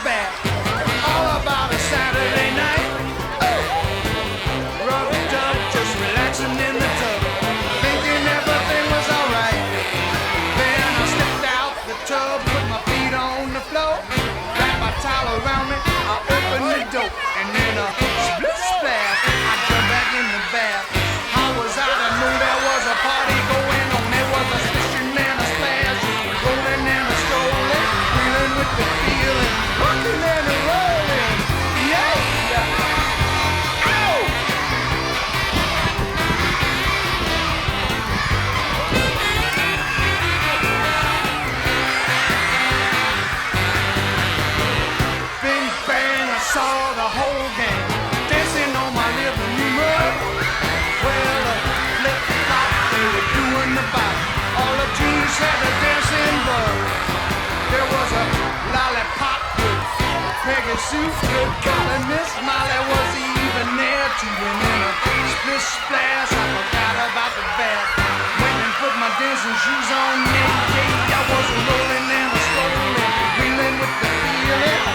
back. All about a Saturday night. Rubbed up, just relaxing in the tub, thinking everything was alright. Then I stepped out the tub, put my feet on the floor, wrapped my towel around me, I opened the door, and then a split splash, I jumped back in the bath. How was I to know there was a party going on? There was a splishing and a splash, rolling and a strolling, feeling with the feeling, rocking and a rolling, yeah. Ow! Bing bang, I saw the whole gang dancing on my living room rug. Well, flip flop, they were doing the bop. All the teens had a dancing bug. There was a lollipop with Peggy Sue. Good golly, Miss Molly was even there too. And in a split splash, I forgot about the bath. Went and put my dancing shoes on. Yeah, I was rolling and a strolling, reeling with the feeling.